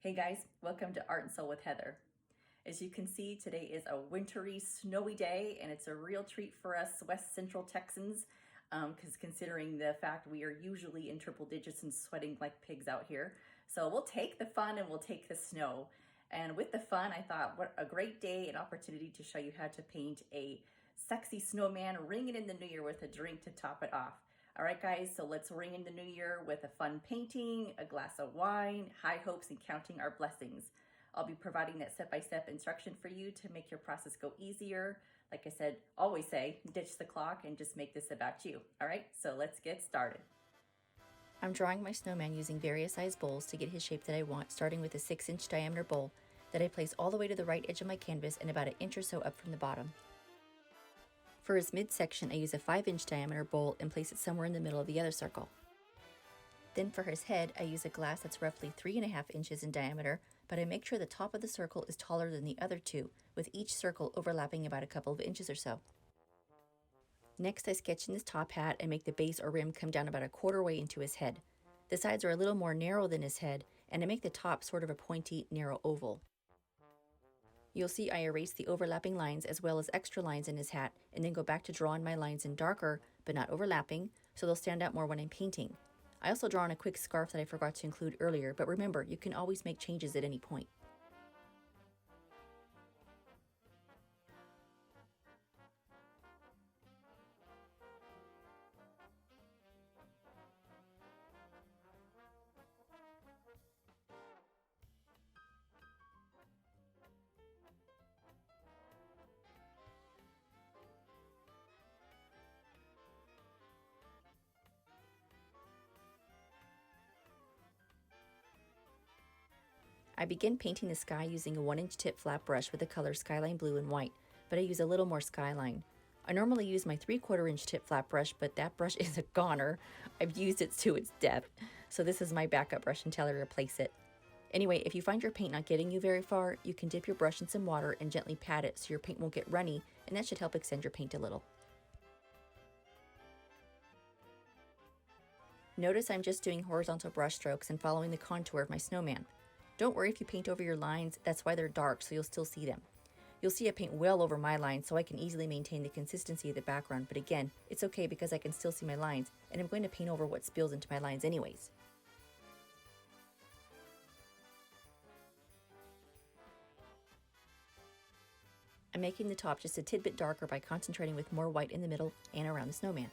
Hey guys, welcome to Art and Soul with Heather. As you can see, today is a wintry, snowy day, and it's a real treat for us West Central Texans, because considering the fact we are usually in triple digits and sweating like pigs out here. So we'll take the fun and we'll take the snow. And with the fun, I thought what a great day and opportunity to show you how to paint a sexy snowman, ring it in the new year with a drink to top it off. All right, guys, so let's ring in the new year with a fun painting, a glass of wine, high hopes, and counting our blessings. I'll be providing that step-by-step instruction for you to make your process go easier. Like I said, always say, ditch the clock and just make this about you. All right, so let's get started. I'm drawing my snowman using various size bowls to get his shape that I want, starting with a 6-inch diameter bowl that I place all the way to the right edge of my canvas and about an inch or so up from the bottom. For his midsection, I use a 5-inch diameter bowl and place it somewhere in the middle of the other circle. Then for his head, I use a glass that's roughly 3.5 inches in diameter, but I make sure the top of the circle is taller than the other two, with each circle overlapping about a couple of inches or so. Next, I sketch in his top hat and make the base or rim come down about a quarter way into his head. The sides are a little more narrow than his head, and I make the top sort of a pointy, narrow oval. You'll see I erase the overlapping lines as well as extra lines in his hat, and then go back to drawing my lines in darker, but not overlapping, so they'll stand out more when I'm painting. I also draw on a quick scarf that I forgot to include earlier, but remember, you can always make changes at any point. I begin painting the sky using a 1-inch tip flat brush with the colors Skyline Blue and White, but I use a little more skyline. I normally use my 3/4-inch tip flat brush, but that brush is a goner. I've used it to its depth, so this is my backup brush until I replace it. Anyway, if you find your paint not getting you very far, you can dip your brush in some water and gently pat it so your paint won't get runny, and that should help extend your paint a little. Notice I'm just doing horizontal brush strokes and following the contour of my snowman. Don't worry if you paint over your lines, that's why they're dark, so you'll still see them. You'll see I paint well over my lines so I can easily maintain the consistency of the background, but again, it's okay because I can still see my lines, and I'm going to paint over what spills into my lines anyways. I'm making the top just a tidbit darker by concentrating with more white in the middle and around the snowman.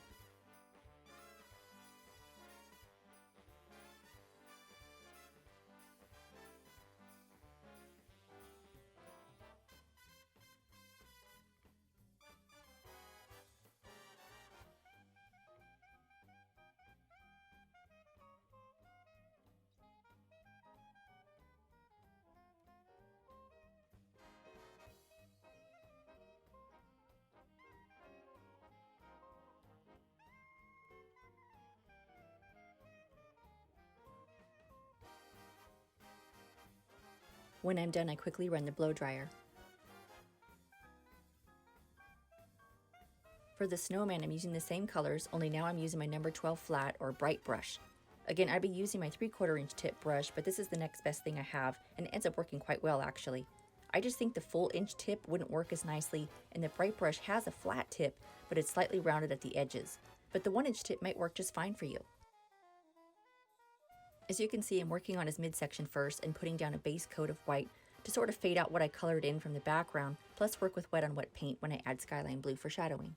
When I'm done, I quickly run the blow dryer. For the snowman, I'm using the same colors, only now I'm using my number 12 flat or bright brush. Again, I'd be using my 3/4-inch tip brush, but this is the next best thing I have, and it ends up working quite well actually. I just think the full inch tip wouldn't work as nicely, and the bright brush has a flat tip, but it's slightly rounded at the edges. But the 1-inch tip might work just fine for you. As you can see, I'm working on his midsection first and putting down a base coat of white to sort of fade out what I colored in from the background, plus work with wet on wet paint when I add Skyline Blue for shadowing.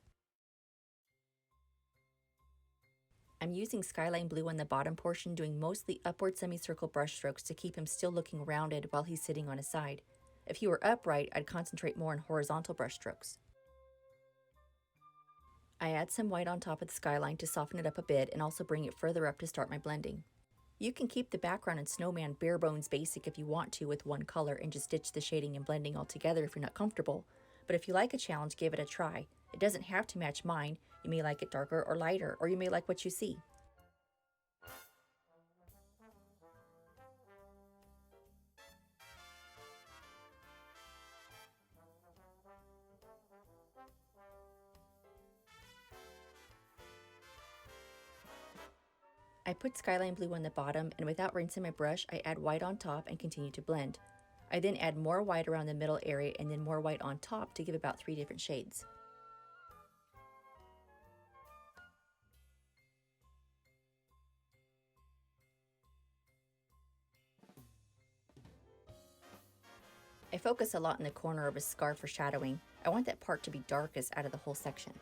I'm using Skyline Blue on the bottom portion, doing mostly upward semicircle brush strokes to keep him still looking rounded while he's sitting on his side. If he were upright, I'd concentrate more on horizontal brush strokes. I add some white on top of the skyline to soften it up a bit and also bring it further up to start my blending. You can keep the background in Snowman bare bones basic if you want to with one color and just ditch the shading and blending altogether if you're not comfortable, but if you like a challenge, give it a try. It doesn't have to match mine. You may like it darker or lighter, or you may like what you see. I put skyline blue on the bottom, and without rinsing my brush, I add white on top and continue to blend. I then add more white around the middle area and then more white on top to give about 3 different shades. I focus a lot in the corner of his scarf for shadowing. I want that part to be darkest out of the whole section.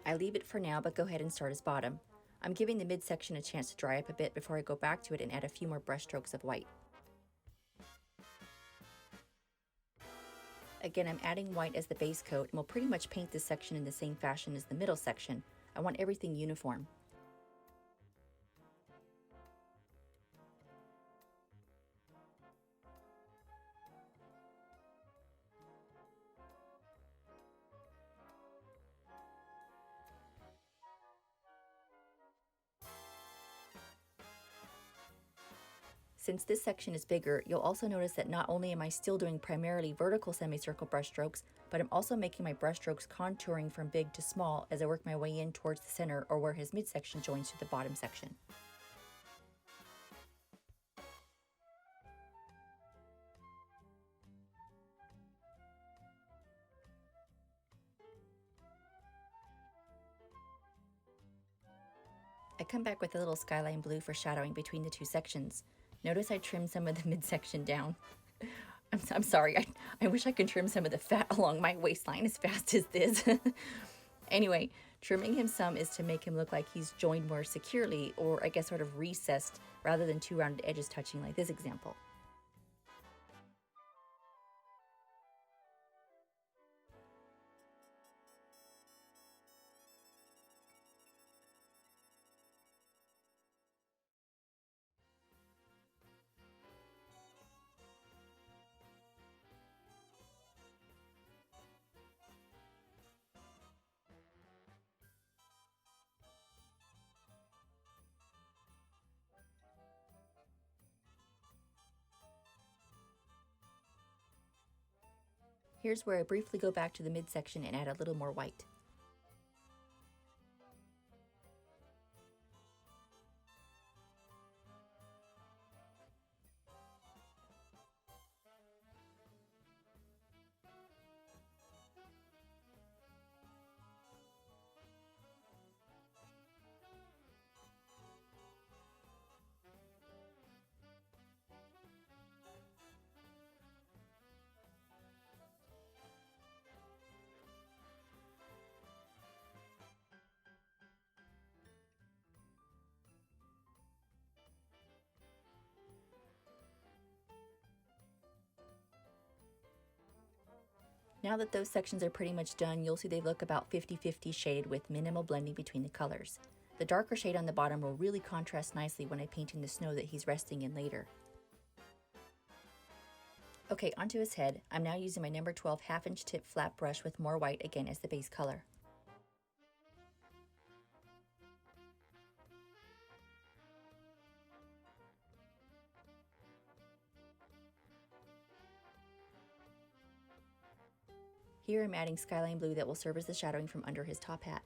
I leave it for now, but go ahead and start his bottom. I'm giving the midsection a chance to dry up a bit before I go back to it and add a few more brush strokes of white. Again, I'm adding white as the base coat and will pretty much paint this section in the same fashion as the middle section. I want everything uniform. Since this section is bigger, you'll also notice that not only am I still doing primarily vertical semicircle brush strokes, but I'm also making my brush strokes contouring from big to small as I work my way in towards the center or where his midsection joins to the bottom section. I come back with a little skyline blue for shadowing between the two sections. Notice I trimmed some of the midsection down. I'm sorry, I wish I could trim some of the fat along my waistline as fast as this. Anyway, trimming him some is to make him look like he's joined more securely, or I guess sort of recessed, rather than two rounded edges touching like this example. Here's where I briefly go back to the midsection and add a little more white. Now that those sections are pretty much done, you'll see they look about 50-50 shaded with minimal blending between the colors. The darker shade on the bottom will really contrast nicely when I paint in the snow that he's resting in later. Okay, onto his head. I'm now using my number 12 half-inch tip flat brush with more white again as the base color. Here I'm adding skyline blue that will serve as the shadowing from under his top hat.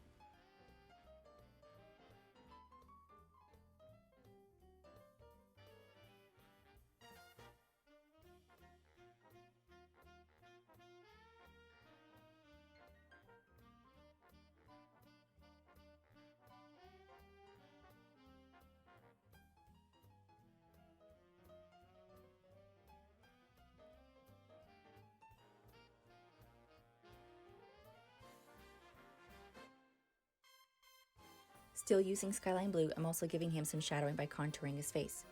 Still using skyline blue, I'm also giving him some shadowing by contouring his face.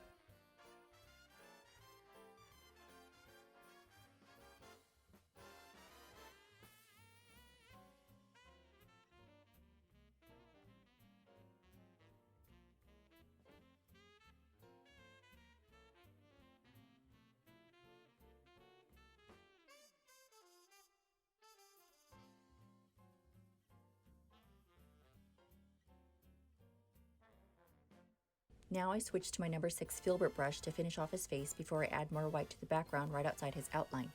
Now I switch to my number 6 filbert brush to finish off his face before I add more white to the background right outside his outline.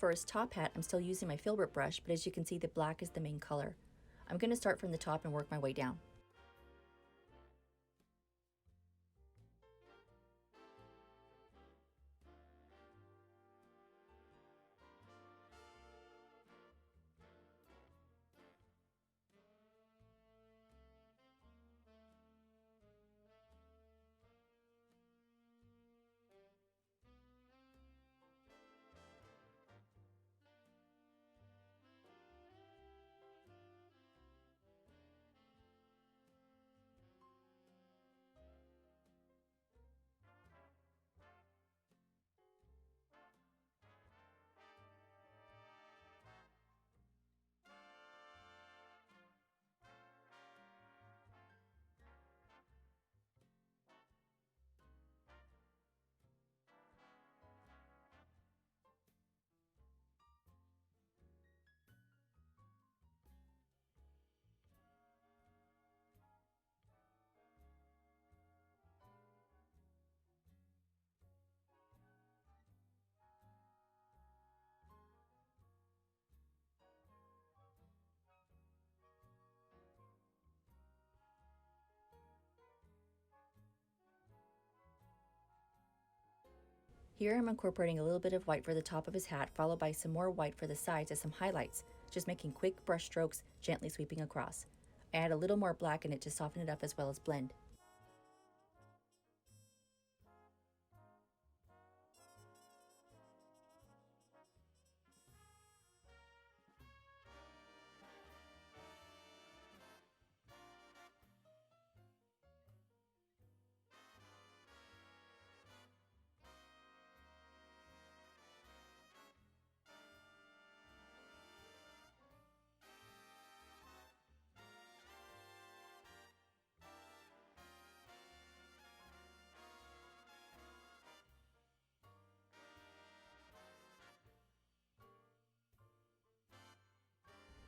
For his top hat, I'm still using my filbert brush, but as you can see, the black is the main color. I'm going to start from the top and work my way down. Here I'm incorporating a little bit of white for the top of his hat, followed by some more white for the sides as some highlights, just making quick brush strokes, gently sweeping across. I add a little more black in it to soften it up as well as blend.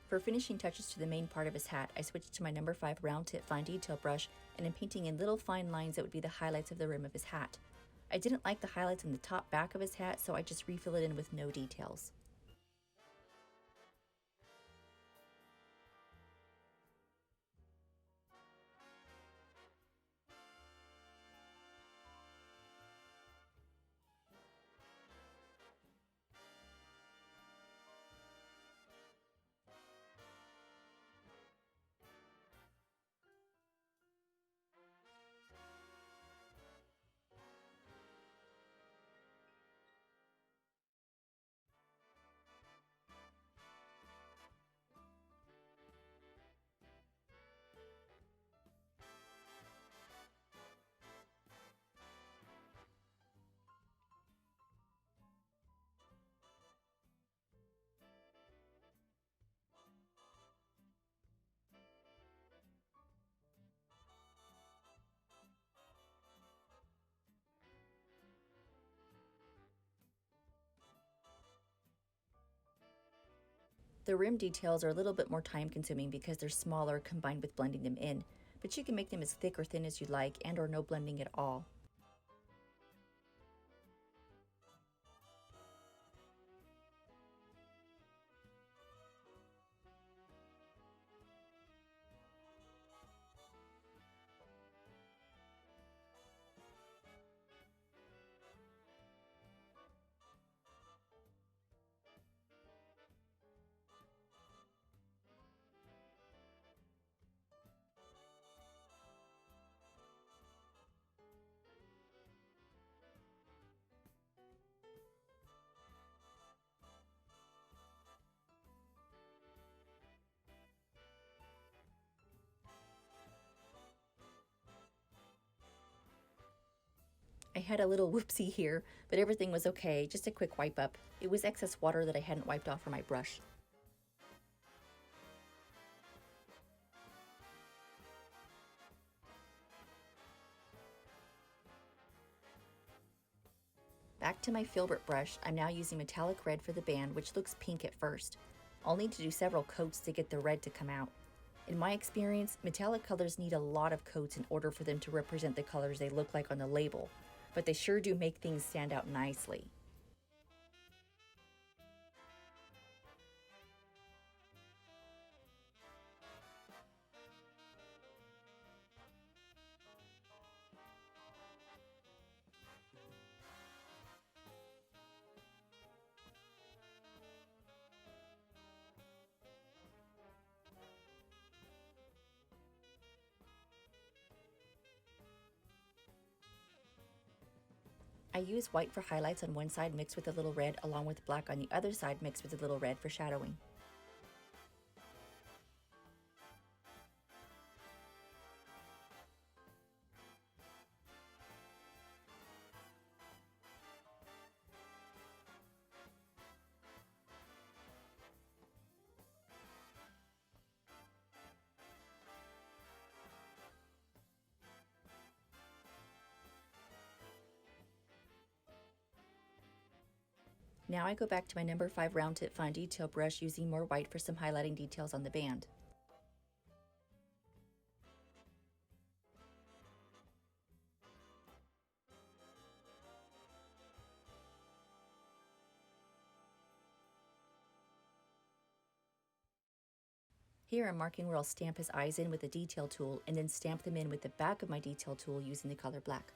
For finishing touches to the main part of his hat, I switched to my number 5 round tip fine detail brush and am painting in little fine lines that would be the highlights of the rim of his hat. I didn't like the highlights in the top back of his hat, so I just refill it in with no details. The rim details are a little bit more time consuming because they're smaller combined with blending them in, but you can make them as thick or thin as you like and or no blending at all. I had a little whoopsie here, but everything was okay, just a quick wipe up. It was excess water that I hadn't wiped off from my brush. Back to my filbert brush, I'm now using metallic red for the band, which looks pink at first. I'll need to do several coats to get the red to come out. In my experience, metallic colors need a lot of coats in order for them to represent the colors they look like on the label, but they sure do make things stand out nicely. I use white for highlights on one side mixed with a little red, along with black on the other side mixed with a little red for shadowing. Now I go back to my number 5 round tip fine detail brush using more white for some highlighting details on the band. Here I'm marking where I'll stamp his eyes in with the detail tool and then stamp them in with the back of my detail tool using the color black.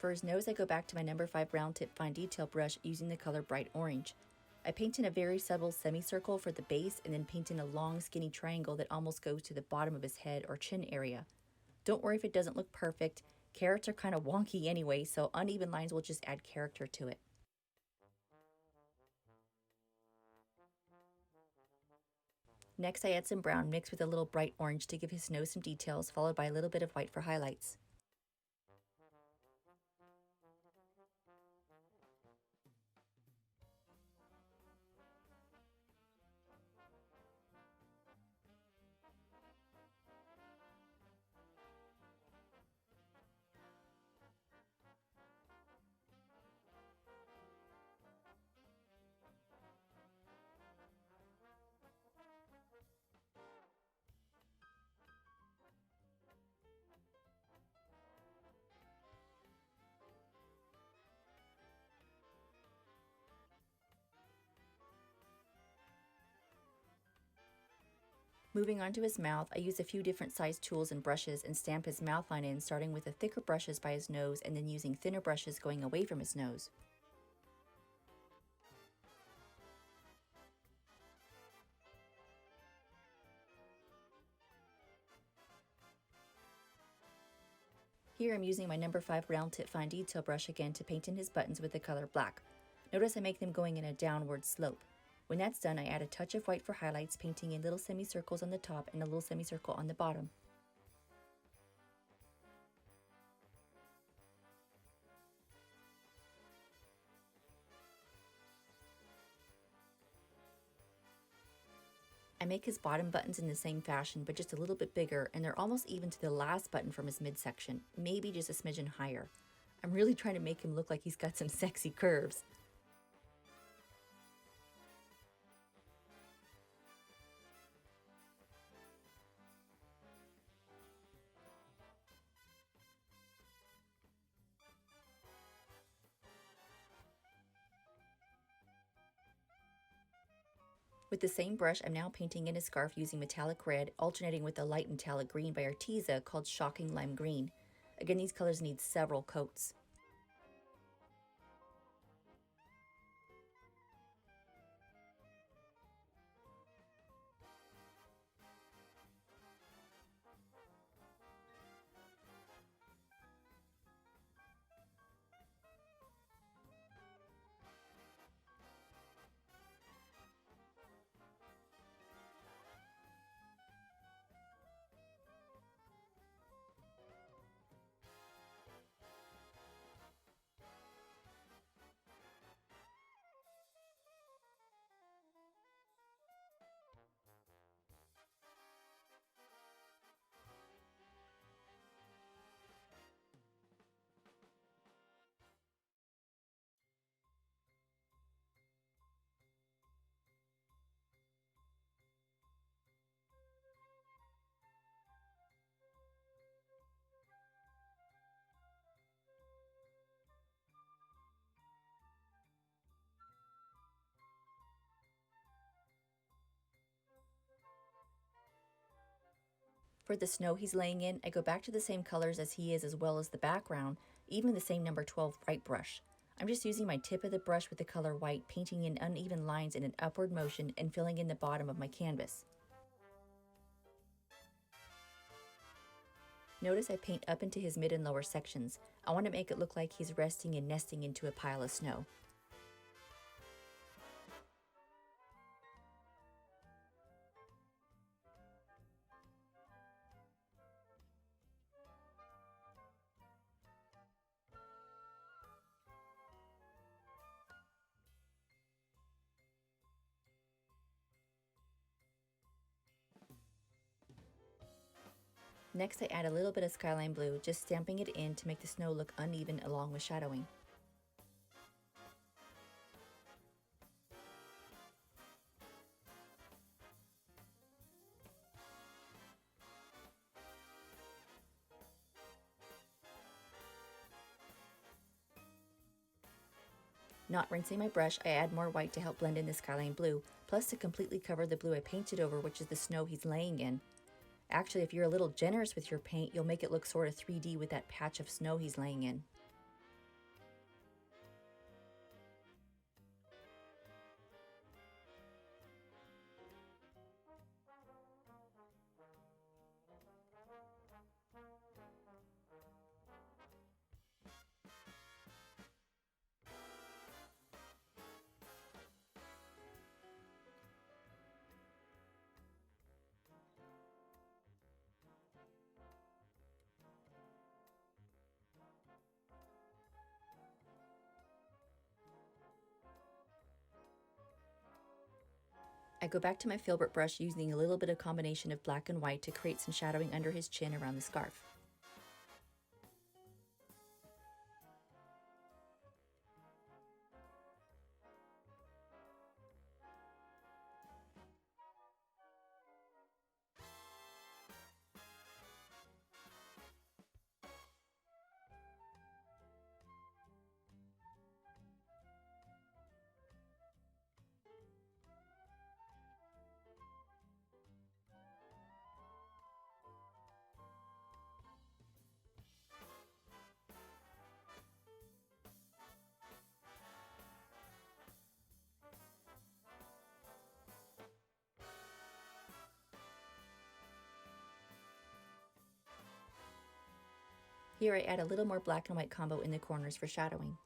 For his nose, I go back to my number 5 round tip fine detail brush using the color bright orange. I paint in a very subtle semicircle for the base and then paint in a long skinny triangle that almost goes to the bottom of his head or chin area. Don't worry if it doesn't look perfect. Carrots are kind of wonky anyway, so uneven lines will just add character to it. Next, I add some brown mixed with a little bright orange to give his nose some details, followed by a little bit of white for highlights. Moving on to his mouth, I use a few different sized tools and brushes and stamp his mouth line in, starting with the thicker brushes by his nose and then using thinner brushes going away from his nose. Here I'm using my number 5 round tip fine detail brush again to paint in his buttons with the color black. Notice I make them going in a downward slope. When that's done, I add a touch of white for highlights, painting in little semicircles on the top and a little semicircle on the bottom. I make his bottom buttons in the same fashion, but just a little bit bigger, and they're almost even to the last button from his midsection, maybe just a smidgen higher. I'm really trying to make him look like he's got some sexy curves. With the same brush, I'm now painting in a scarf using metallic red, alternating with a light metallic green by Arteza called Shocking Lime Green. Again, these colors need several coats. For the snow he's laying in, I go back to the same colors as he is as well as the background, even the same number 12 white brush. I'm just using my tip of the brush with the color white, painting in uneven lines in an upward motion and filling in the bottom of my canvas. Notice I paint up into his mid and lower sections. I want to make it look like he's resting and nesting into a pile of snow. Next, I add a little bit of skyline blue, just stamping it in to make the snow look uneven along with shadowing. Not rinsing my brush, I add more white to help blend in the skyline blue, plus to completely cover the blue I painted over, which is the snow he's laying in. Actually, if you're a little generous with your paint, you'll make it look sort of 3D with that patch of snow he's laying in. I go back to my filbert brush using a little bit of combination of black and white to create some shadowing under his chin around the scarf. Here I add a little more black and white combo in the corners for shadowing.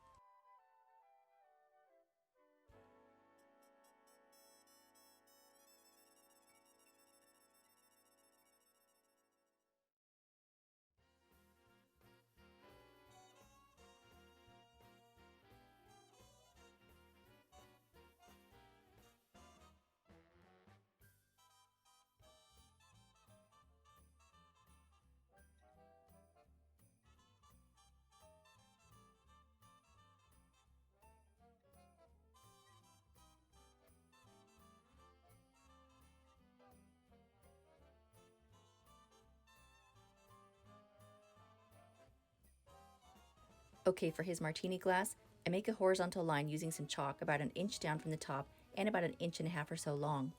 Okay, for his martini glass, I make a horizontal line using some chalk about an inch down from the top and about an inch and a half or so long.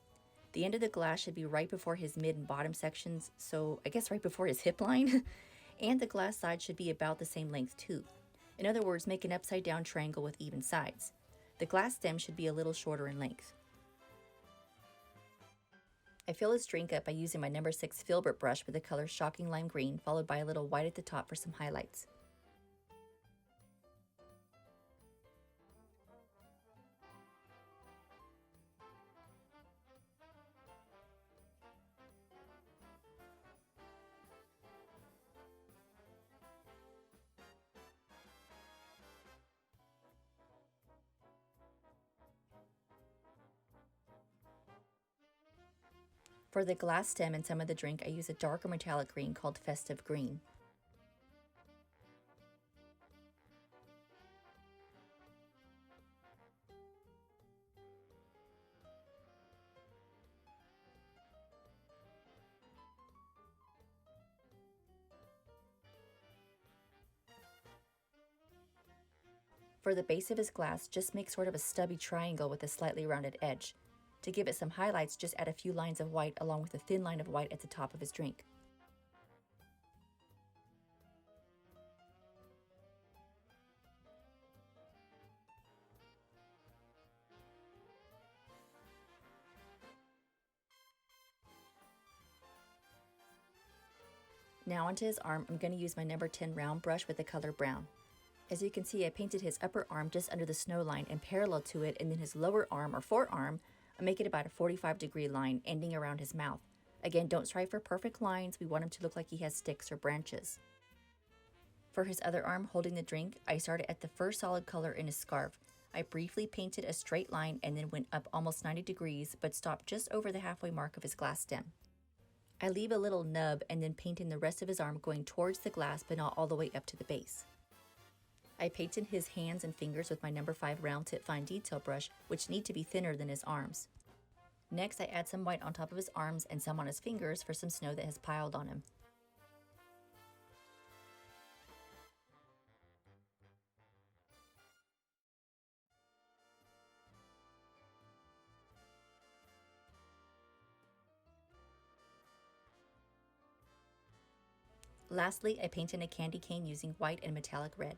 The end of the glass should be right before his mid and bottom sections, so I guess right before his hip line. And the glass side should be about the same length too. In other words, make an upside down triangle with even sides. The glass stem should be a little shorter in length. I fill his drink up by using my number 6 filbert brush with the color Shocking Lime Green, followed by a little white at the top for some highlights. For the glass stem and some of the drink, I use a darker metallic green called Festive Green. For the base of his glass, just make sort of a stubby triangle with a slightly rounded edge. To give it some highlights, just add a few lines of white along with a thin line of white at the top of his drink. Now onto his arm, I'm going to use my number 10 round brush with the color brown. As you can see, I painted his upper arm just under the snow line and parallel to it, and then his lower arm or forearm, I make it about a 45-degree line ending around his mouth. Again, don't strive for perfect lines, we want him to look like he has sticks or branches. For his other arm holding the drink, I started at the first solid color in his scarf. I briefly painted a straight line and then went up almost 90 degrees, but stopped just over the halfway mark of his glass stem. I leave a little nub and then paint in the rest of his arm going towards the glass but not all the way up to the base. I painted his hands and fingers with my number 5 round tip fine detail brush, which need to be thinner than his arms. Next, I add some white on top of his arms and some on his fingers for some snow that has piled on him. Lastly, I paint in a candy cane using white and metallic red.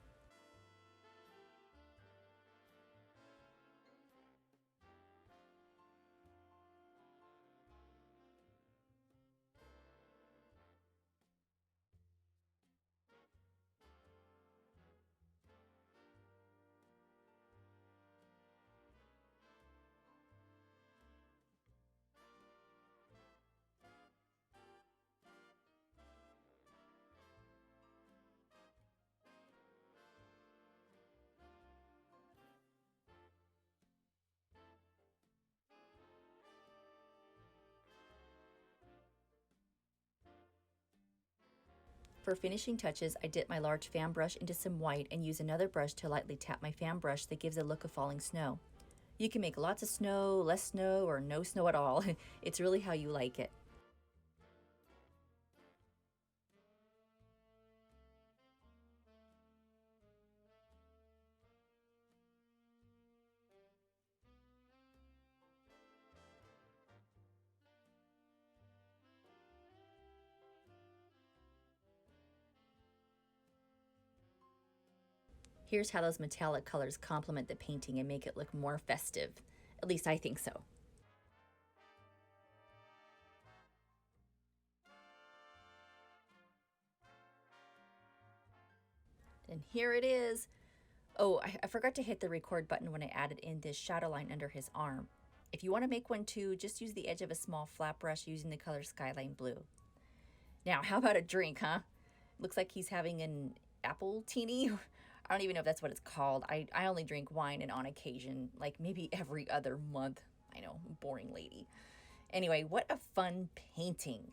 For finishing touches, I dip my large fan brush into some white and use another brush to lightly tap my fan brush that gives a look of falling snow. You can make lots of snow, less snow, or no snow at all. It's really how you like it. Here's how those metallic colors complement the painting and make it look more festive. At least I think so. And here it is. Oh, I forgot to hit the record button when I added in this shadow line under his arm. If you want to make one too, just use the edge of a small flat brush using the color Skyline Blue. Now, how about a drink, huh? Looks like he's having an apple teeny. I don't even know if that's what it's called. I only drink wine and on occasion, like maybe every other month. I know, boring lady. Anyway, what a fun painting.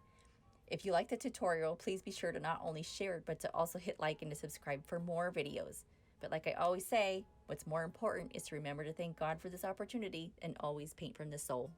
If you liked the tutorial, please be sure to not only share it, but to also hit like and to subscribe for more videos. But like I always say, what's more important is to remember to thank God for this opportunity and always paint from the soul.